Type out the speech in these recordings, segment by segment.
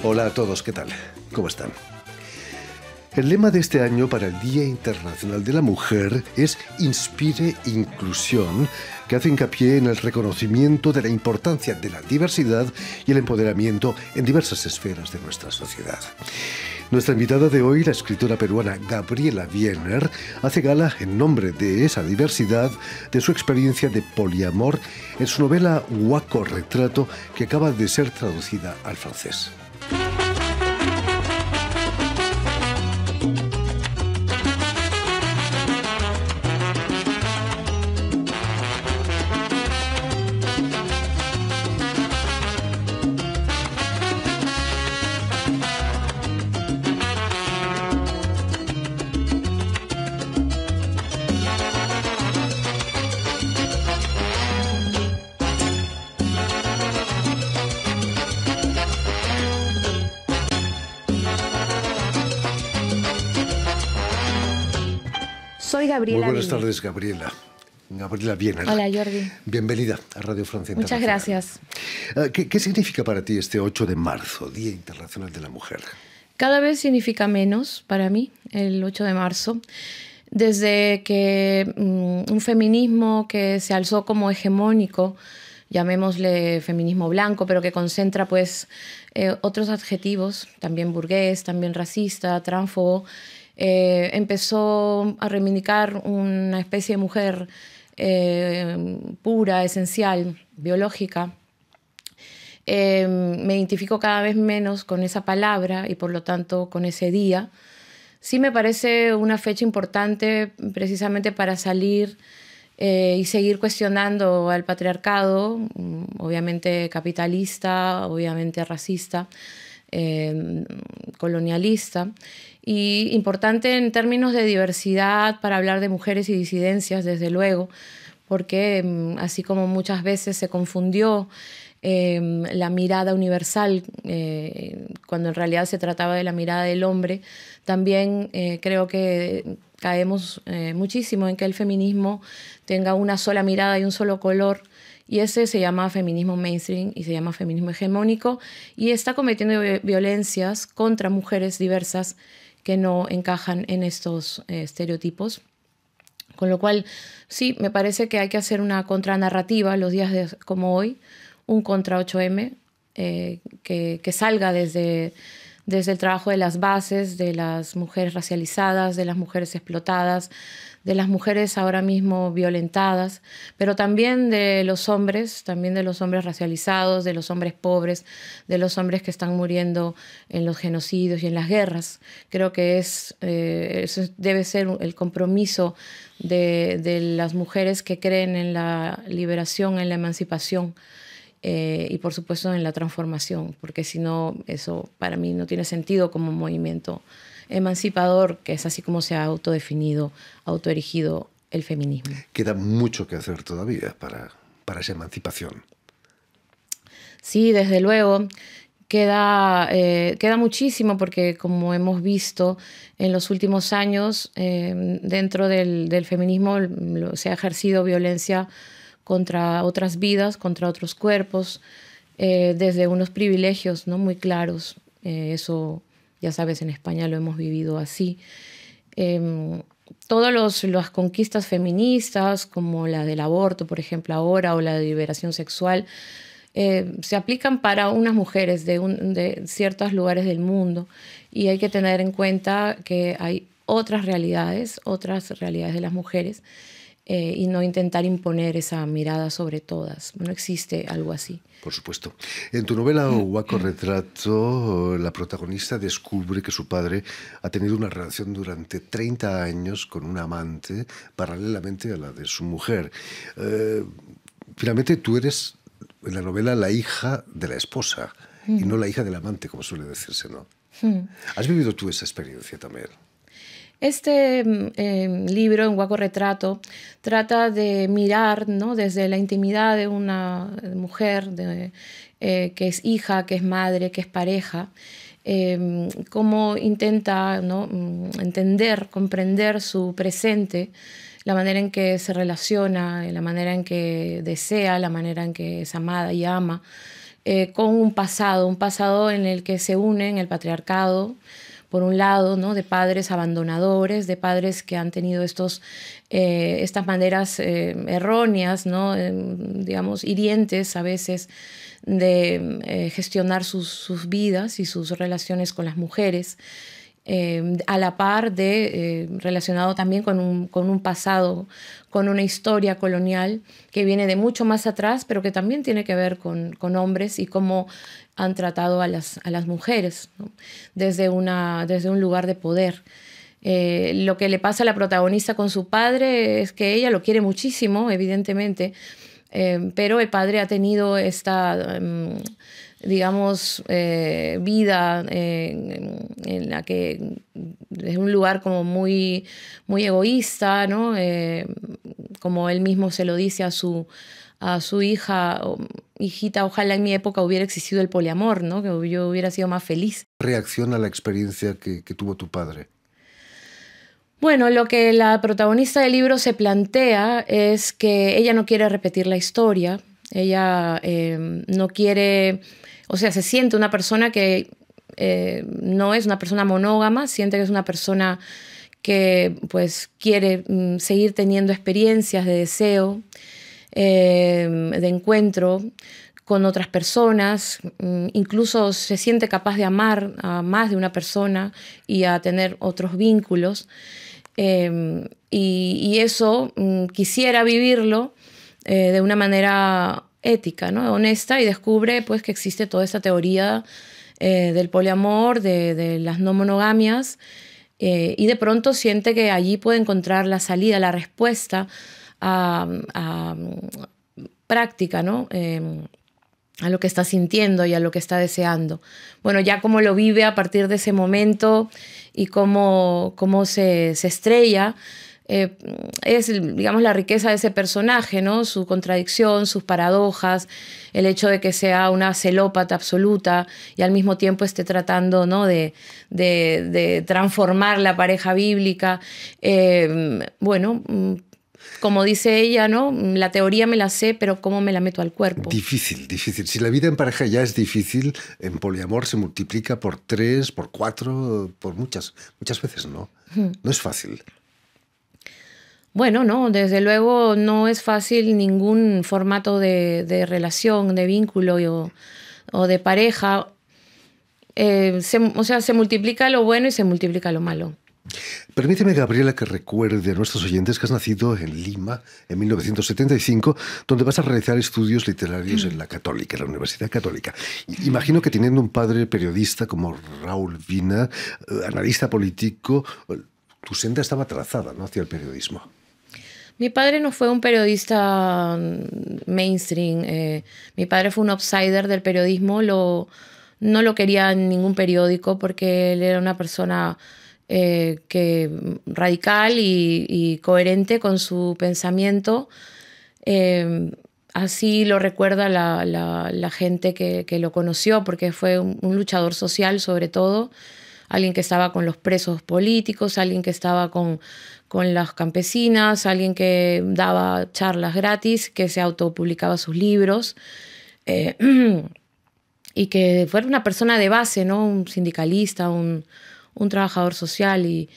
Hola a todos, ¿qué tal? ¿Cómo están? El lema de este año para el Día Internacional de la Mujer es Inspire Inclusión, que hace hincapié en el reconocimiento de la importancia de la diversidad y el empoderamiento en diversas esferas de nuestra sociedad. Nuestra invitada de hoy, la escritora peruana Gabriela Wiener, hace gala en nombre de esa diversidad de su experiencia de poliamor en su novela Huaco Retrato, que acaba de ser traducida al francés. Soy Gabriela. Muy buenas tardes, Gabriela. Gabriela Wiener. Hola, Jordi. Bienvenida a Radio Francia Internacional. Muchas gracias. ¿Qué significa para ti este 8 de marzo, Día Internacional de la Mujer? Cada vez significa menos para mí el 8 de marzo. Desde que un feminismo que se alzó como hegemónico, llamémosle feminismo blanco, pero que concentra pues otros adjetivos, también burgués, también racista, transfobo, empezó a reivindicar una especie de mujer pura, esencial, biológica. Me identifico cada vez menos con esa palabra y por lo tanto con ese día. Sí me parece una fecha importante precisamente para salir y seguir cuestionando al patriarcado, obviamente capitalista, obviamente racista, colonialista, y importante en términos de diversidad para hablar de mujeres y disidencias, desde luego, porque así como muchas veces se confundió la mirada universal cuando en realidad se trataba de la mirada del hombre, también creo que caemos muchísimo en que el feminismo tenga una sola mirada y un solo color, y ese se llama feminismo mainstream y se llama feminismo hegemónico, y está cometiendo violencias contra mujeres diversas que no encajan en estos estereotipos. Con lo cual, sí, me parece que hay que hacer una contranarrativa los días como hoy, un contra 8M, que salga desde el trabajo de las bases, de las mujeres racializadas, de las mujeres explotadas, de las mujeres ahora mismo violentadas, pero también de los hombres racializados, de los hombres pobres, de los hombres que están muriendo en los genocidios y en las guerras. Creo que eso debe ser el compromiso de las mujeres que creen en la liberación, en la emancipación, y por supuesto en la transformación, porque si no, eso para mí no tiene sentido como movimiento emancipador, que es así como se ha autodefinido, autoerigido el feminismo. Queda mucho que hacer todavía para esa emancipación. Sí, desde luego. Queda muchísimo porque, como hemos visto en los últimos años, dentro del feminismo se ha ejercido violencia contra otras vidas, contra otros cuerpos, desde unos privilegios, ¿no?, muy claros. Eso, ya sabes, en España lo hemos vivido así. Todas las conquistas feministas, como la del aborto, por ejemplo, ahora, o la de liberación sexual, se aplican para unas mujeres de ciertos lugares del mundo, y hay que tener en cuenta que hay otras realidades de las mujeres, y no intentar imponer esa mirada sobre todas. No existe algo así. Por supuesto. En tu novela Huaco Retrato, la protagonista descubre que su padre ha tenido una relación durante 30 años con una amante, paralelamente a la de su mujer. Finalmente tú eres, en la novela, la hija de la esposa y no la hija del amante, como suele decirse, ¿no? ¿Has vivido tú esa experiencia también? Este libro, en Huaco Retrato, trata de mirar, ¿no?, desde la intimidad de una mujer que es hija, que es madre, que es pareja, cómo intenta, ¿no?, entender, comprender su presente, la manera en que se relaciona, la manera en que desea, la manera en que es amada y ama, con un pasado en el que se unen el patriarcado, por un lado, ¿no? De padres abandonadores, de padres que han tenido estas maneras erróneas, ¿no? Digamos, hirientes a veces, de gestionar sus vidas y sus relaciones con las mujeres, a la par de relacionado también con un pasado, con una historia colonial que viene de mucho más atrás, pero que también tiene que ver con hombres y cómo han tratado a las mujeres, ¿no? Desde un lugar de poder. Lo que le pasa a la protagonista con su padre es que ella lo quiere muchísimo, evidentemente, pero el padre ha tenido esta, digamos, vida en la que es un lugar como muy, muy egoísta, ¿no? Como él mismo se lo dice a su hija: hijita, ojalá en mi época hubiera existido el poliamor, ¿no? Que yo hubiera sido más feliz. ¿Reacción a la experiencia que tuvo tu padre? Bueno, lo que la protagonista del libro se plantea es que ella no quiere repetir la historia, ella no quiere, o sea, se siente una persona que no es una persona monógama, siente que es una persona que pues quiere seguir teniendo experiencias de deseo, de encuentro con otras personas, incluso se siente capaz de amar a más de una persona y a tener otros vínculos. Y eso quisiera vivirlo de una manera ética, ¿no? Honesta, y descubre pues que existe toda esta teoría del poliamor, de las no monogamias, y de pronto siente que allí puede encontrar la salida, la respuesta práctica, ¿no? A lo que está sintiendo y a lo que está deseando. Bueno, ya cómo lo vive a partir de ese momento y cómo se estrella, es, digamos, la riqueza de ese personaje, ¿no? Su contradicción, sus paradojas, el hecho de que sea una celópata absoluta y al mismo tiempo esté tratando, ¿no? de transformar la pareja bíblica. Bueno, como dice ella, ¿no? La teoría me la sé, pero ¿cómo me la meto al cuerpo? Difícil, difícil. Si la vida en pareja ya es difícil, en poliamor se multiplica por 3, por 4, por muchas veces, ¿no? No es fácil. Bueno, no, desde luego no es fácil ningún formato de relación, de vínculo o de pareja. O sea, se multiplica lo bueno y se multiplica lo malo. Permíteme, Gabriela, que recuerde a nuestros oyentes que has nacido en Lima en 1975, donde vas a realizar estudios literarios en la Católica, en la Universidad Católica. Imagino que teniendo un padre periodista como Raúl Vina, analista político, tu senda estaba trazada, ¿no?, hacia el periodismo. Mi padre no fue un periodista mainstream. Mi padre fue un outsider del periodismo. No lo quería en ningún periódico porque él era una persona radical y coherente con su pensamiento. Así lo recuerda la gente que lo conoció, porque fue un luchador social sobre todo, alguien que estaba con los presos políticos, alguien que estaba con las campesinas, alguien que daba charlas gratis, que se autopublicaba sus libros, y que fue una persona de base, ¿no? Un sindicalista, un trabajador social y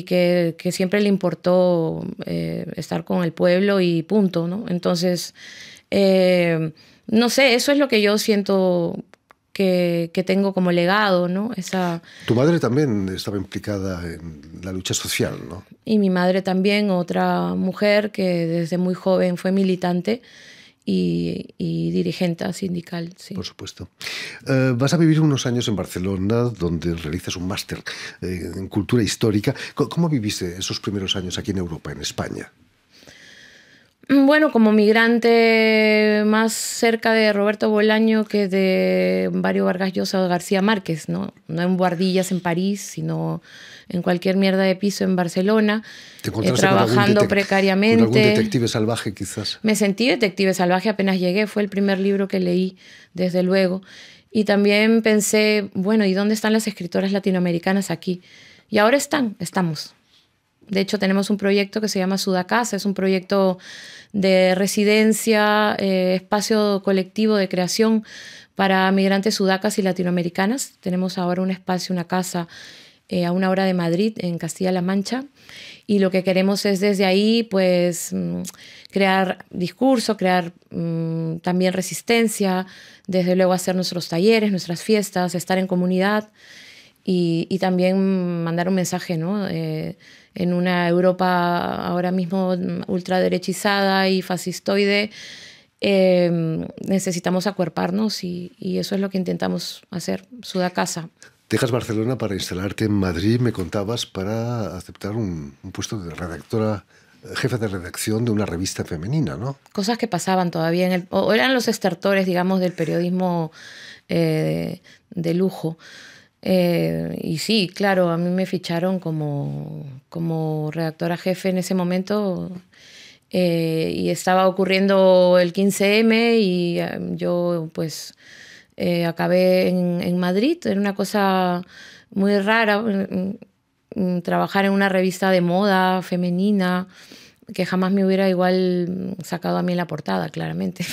que siempre le importó estar con el pueblo y punto, ¿no? Entonces, no sé, eso es lo que yo siento que tengo como legado, ¿no? Tu madre también estaba implicada en la lucha social, ¿no? Y mi madre también, otra mujer que desde muy joven fue militante y dirigente sindical, sí. Por supuesto. Vas a vivir unos años en Barcelona, donde realizas un máster en cultura histórica. ¿Cómo viviste esos primeros años aquí en Europa, en España? Bueno, como migrante más cerca de Roberto Bolaño que de Mario Vargas Llosa o García Márquez, ¿no? No en Guardillas en París, sino en cualquier mierda de piso en Barcelona, trabajando precariamente. ¿Con algún detective salvaje, quizás? Me sentí detective salvaje apenas llegué, fue el primer libro que leí, desde luego. Y también pensé, bueno, ¿y dónde están las escritoras latinoamericanas aquí? Y ahora estamos. De hecho, tenemos un proyecto que se llama Sudacasa, es un proyecto de residencia, espacio colectivo de creación para migrantes sudacas y latinoamericanas. Tenemos ahora un espacio, una casa a 1 hora de Madrid, en Castilla-La Mancha. Y lo que queremos es desde ahí, pues, crear discurso, crear también resistencia, desde luego hacer nuestros talleres, nuestras fiestas, estar en comunidad y también mandar un mensaje, ¿no? En una Europa ahora mismo ultraderechizada y fascistoide, necesitamos acuerparnos y eso es lo que intentamos hacer, Sudacasa. Dejas Barcelona para instalarte en Madrid, me contabas, para aceptar un puesto de redactora, jefe de redacción de una revista femenina, ¿no? Cosas que pasaban todavía, o eran los estertores, digamos, del periodismo de lujo. Y sí, claro, a mí me ficharon como redactora jefe en ese momento y estaba ocurriendo el 15M y yo pues acabé en Madrid. Era una cosa muy rara trabajar en una revista de moda femenina que jamás me hubiera igual sacado a mí en la portada, claramente.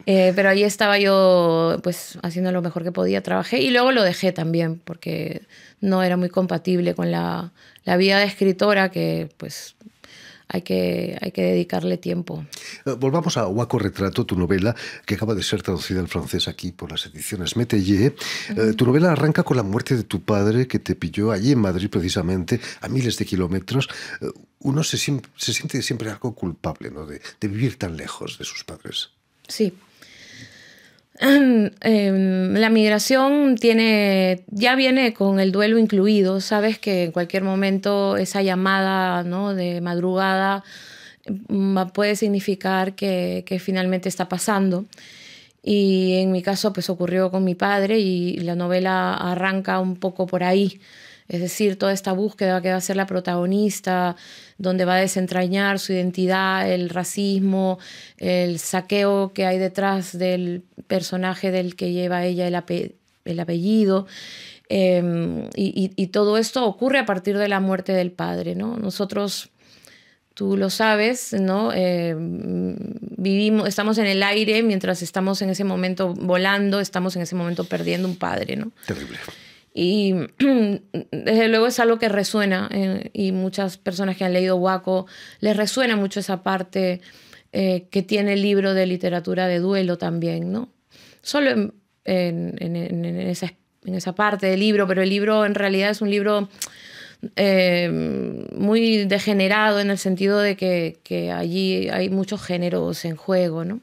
Pero ahí estaba yo pues haciendo lo mejor que podía, trabajé y luego lo dejé también porque no era muy compatible con la vida de escritora que pues hay que dedicarle tiempo. Volvamos a Huaco Retrato, tu novela, que acaba de ser traducida al francés aquí por las ediciones Métayer. Tu novela arranca con la muerte de tu padre, que te pilló allí en Madrid precisamente, a miles de kilómetros. Uno se siente siempre algo culpable, ¿no? de vivir tan lejos de sus padres. Sí. La migración ya viene con el duelo incluido. Sabes que en cualquier momento esa llamada, ¿no?, de madrugada puede significar que finalmente está pasando. Y en mi caso pues ocurrió con mi padre y la novela arranca un poco por ahí. Es decir, toda esta búsqueda que va a ser la protagonista, donde va a desentrañar su identidad, el racismo, el saqueo que hay detrás del personaje del que lleva ella el apellido. Y todo esto ocurre a partir de la muerte del padre, ¿no? Nosotros, tú lo sabes, ¿no? Estamos en el aire mientras estamos en ese momento volando, estamos en ese momento perdiendo un padre, ¿no? Terrible. Y desde luego es algo que resuena y muchas personas que han leído Huaco les resuena mucho esa parte que tiene el libro de literatura de duelo también, ¿no? Solo en esa parte del libro, pero el libro en realidad es un libro muy degenerado en el sentido de que allí hay muchos géneros en juego, ¿no?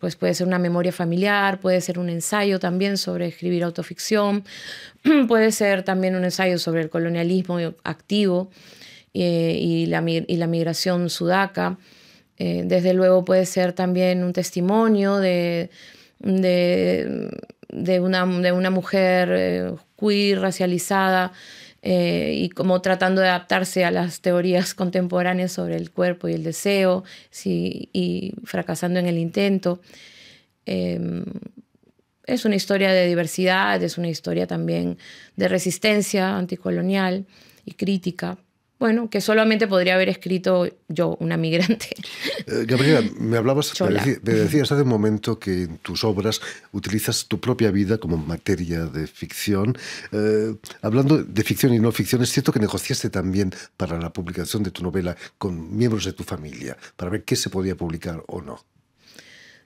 Pues puede ser una memoria familiar, puede ser un ensayo también sobre escribir autoficción, puede ser también un ensayo sobre el colonialismo activo y la migración sudaca. Desde luego puede ser también un testimonio de una mujer queer, racializada, y como tratando de adaptarse a las teorías contemporáneas sobre el cuerpo y el deseo, sí, y fracasando en el intento. Es una historia de diversidad, es una historia también de resistencia anticolonial y crítica. Bueno, que solamente podría haber escrito yo, una migrante. Gabriela, me decías hace un momento que en tus obras utilizas tu propia vida como materia de ficción. Hablando de ficción y no ficción, es cierto que negociaste también para la publicación de tu novela con miembros de tu familia, para ver qué se podía publicar o no.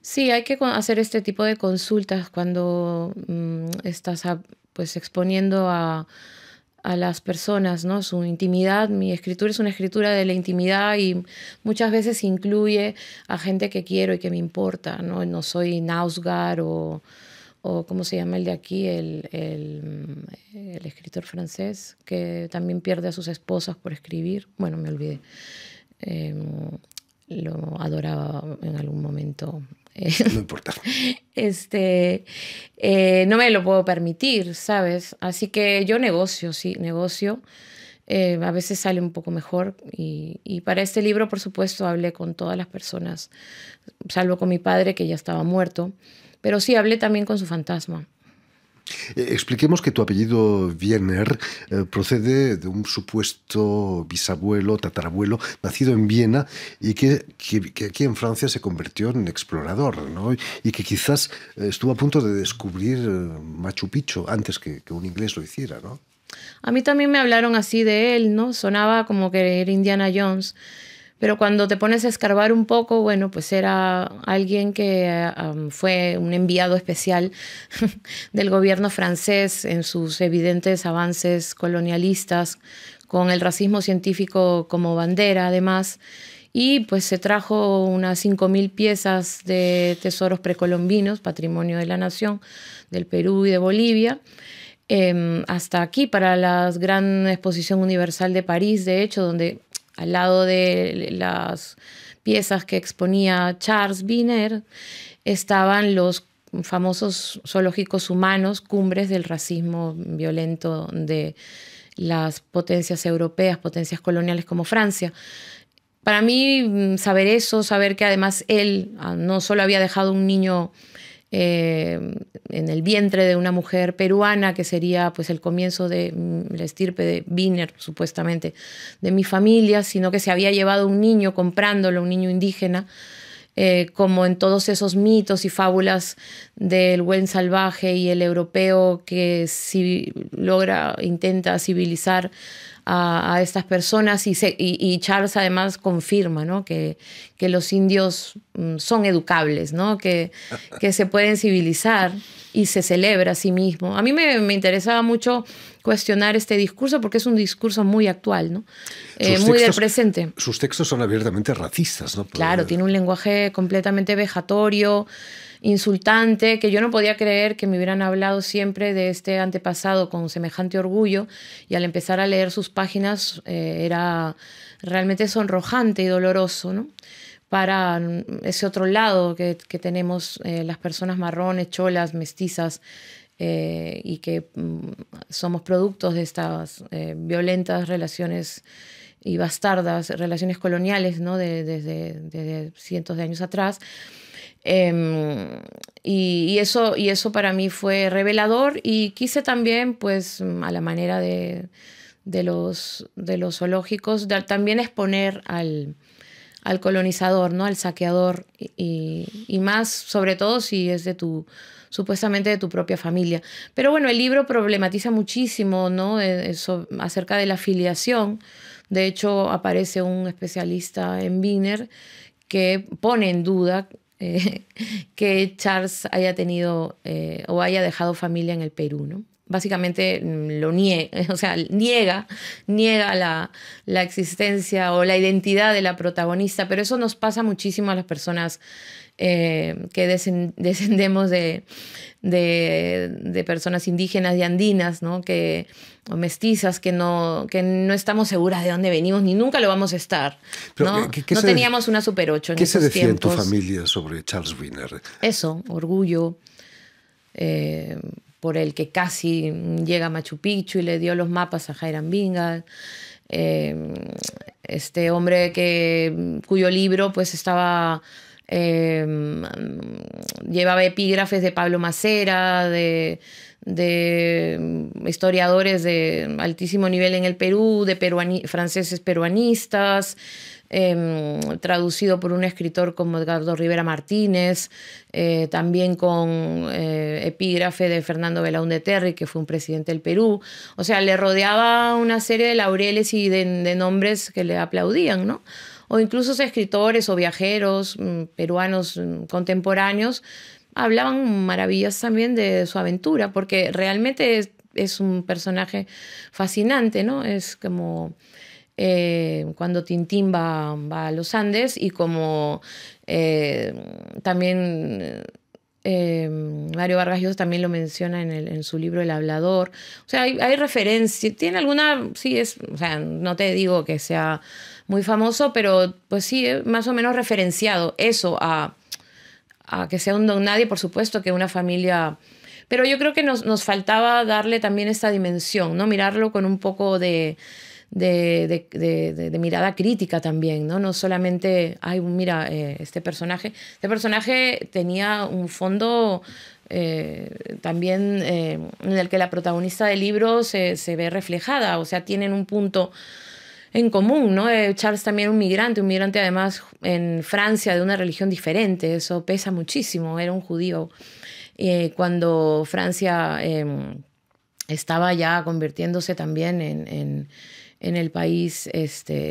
Sí, hay que hacer este tipo de consultas cuando estás pues exponiendo a las personas, ¿no? Su intimidad. Mi escritura es una escritura de la intimidad y muchas veces incluye a gente que quiero y que me importa, ¿no? No soy Nausgard o ¿cómo se llama el de aquí? El escritor francés que también pierde a sus esposas por escribir. Bueno, me olvidé. Lo adoraba en algún momento. No importa. No me lo puedo permitir, ¿sabes? Así que yo negocio, sí, negocio. A veces sale un poco mejor. Y para este libro, por supuesto, hablé con todas las personas, salvo con mi padre, que ya estaba muerto. Pero sí, hablé también con su fantasma. Expliquemos que tu apellido Wiener procede de un supuesto bisabuelo, tatarabuelo, nacido en Viena y que aquí en Francia se convirtió en explorador, ¿no? Y que quizás estuvo a punto de descubrir Machu Picchu antes que un inglés lo hiciera, ¿no? A mí también me hablaron así de él, ¿no? Sonaba como que era Indiana Jones. Pero cuando te pones a escarbar un poco, bueno, pues era alguien que fue un enviado especial del gobierno francés en sus evidentes avances colonialistas, con el racismo científico como bandera, además. Y pues se trajo unas 5.000 piezas de tesoros precolombinos, patrimonio de la nación, del Perú y de Bolivia, hasta aquí para la Gran Exposición Universal de París, de hecho, donde al lado de las piezas que exponía Charles Wiener estaban los famosos zoológicos humanos, cumbres del racismo violento de las potencias europeas, potencias coloniales como Francia. Para mí, saber eso, saber que además él no solo había dejado un niño en el vientre de una mujer peruana, que sería pues el comienzo de la estirpe de Wiener, supuestamente, de mi familia, sino que se había llevado un niño comprándolo, un niño indígena, como en todos esos mitos y fábulas del buen salvaje y el europeo que intenta civilizar a estas personas y Charles además confirma, ¿no? que los indios son educables, ¿no? que se pueden civilizar y se celebra a sí mismo. A mí me interesaba mucho cuestionar este discurso porque es un discurso muy actual, ¿no? Muy del presente. Sus textos son abiertamente racistas, ¿no? Claro, tiene un lenguaje completamente vejatorio, insultante, que yo no podía creer que me hubieran hablado siempre de este antepasado con semejante orgullo, y al empezar a leer sus páginas era realmente sonrojante y doloroso, ¿no? Para ese otro lado que tenemos las personas marrones, cholas, mestizas, y que somos productos de estas violentas relaciones y bastardas relaciones coloniales, ¿no? desde cientos de años atrás. Y eso para mí fue revelador, y quise también, pues a la manera de los zoológicos, también exponer al colonizador, ¿no? Al saqueador, y más sobre todo si es supuestamente de tu propia familia. Pero bueno, el libro problematiza muchísimo, ¿no? Eso, acerca de la filiación. De hecho, aparece un especialista en Wiener que pone en duda que Charles haya tenido o haya dejado familia en el Perú, ¿no? Básicamente lo niega, o sea, niega la existencia o la identidad de la protagonista, pero eso nos pasa muchísimo a las personas que descendemos de personas indígenas y andinas, ¿no? O mestizas, que no estamos seguras de dónde venimos, ni nunca lo vamos a estar. Pero, ¿no? No teníamos una Super 8 en esos tiempos. ¿Qué se decía en tu familia sobre Charles Wiener? Eso, orgullo por el que casi llega a Machu Picchu y le dio los mapas a Jairam Binga. Este hombre cuyo libro pues estaba... llevaba epígrafes de Pablo Macera, de historiadores de altísimo nivel en el Perú, de franceses peruanistas, traducido por un escritor como Edgardo Rivera Martínez, también con epígrafe de Fernando Belaúnde Terry, que fue un presidente del Perú. O sea, le rodeaba una serie de laureles y de nombres que le aplaudían, ¿no? O incluso escritores o viajeros peruanos contemporáneos hablaban maravillas también de su aventura, porque realmente es un personaje fascinante, ¿no? Es como cuando Tintín va a los Andes, y como también Mario Vargas Llosa también lo menciona en su libro El Hablador. O sea, hay referencias, tiene alguna, sí, o sea, no te digo que sea muy famoso, pero pues sí, más o menos referenciado eso a que sea un don nadie, por supuesto, que una familia... Pero yo creo que nos faltaba darle también esta dimensión, ¿no? Mirarlo con un poco de de mirada crítica también, ¿no? No solamente, ay, mira, este personaje tenía un fondo también en el que la protagonista del libro se ve reflejada, o sea, tienen un punto en común, ¿no? Charles también un migrante además en Francia de una religión diferente, eso pesa muchísimo, era un judío. Cuando Francia estaba ya convirtiéndose también en el país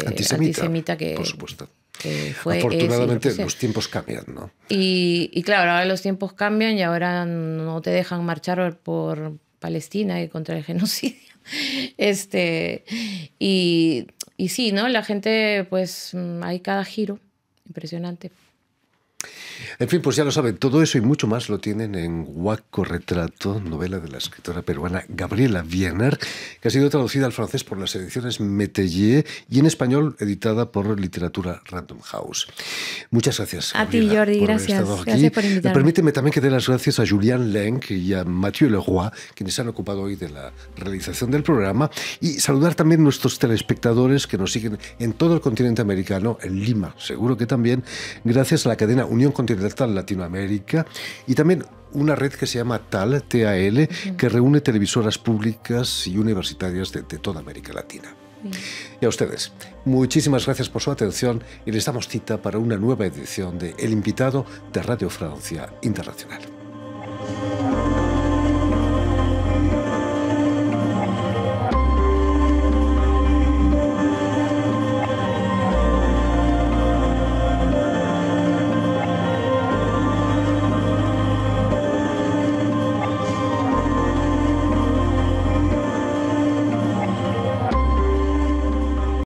antisemita que, por supuesto. Que fue. Afortunadamente los tiempos cambian, ¿no? Y claro, ahora los tiempos cambian y ahora no te dejan marchar por Palestina y contra el genocidio. Y sí, ¿no? La gente, pues hay cada giro impresionante. En fin, pues ya lo saben, todo eso y mucho más lo tienen en Huaco Retrato, novela de la escritora peruana Gabriela Wiener, que ha sido traducida al francés por las ediciones Métayer y en español editada por Literatura Random House. Muchas gracias, Gabriela, a ti, Jordi, gracias. Gracias por invitarme. Permíteme también que dé las gracias a Julián Lenk y a Mathieu Leroy, quienes se han ocupado hoy de la realización del programa, y saludar también a nuestros telespectadores que nos siguen en todo el continente americano, en Lima, seguro que también, gracias a la cadena Unión Continental Latinoamérica y también una red que se llama TAL, TAL, que reúne televisoras públicas y universitarias de toda América Latina. Y a ustedes, muchísimas gracias por su atención y les damos cita para una nueva edición de El Invitado de Radio Francia Internacional.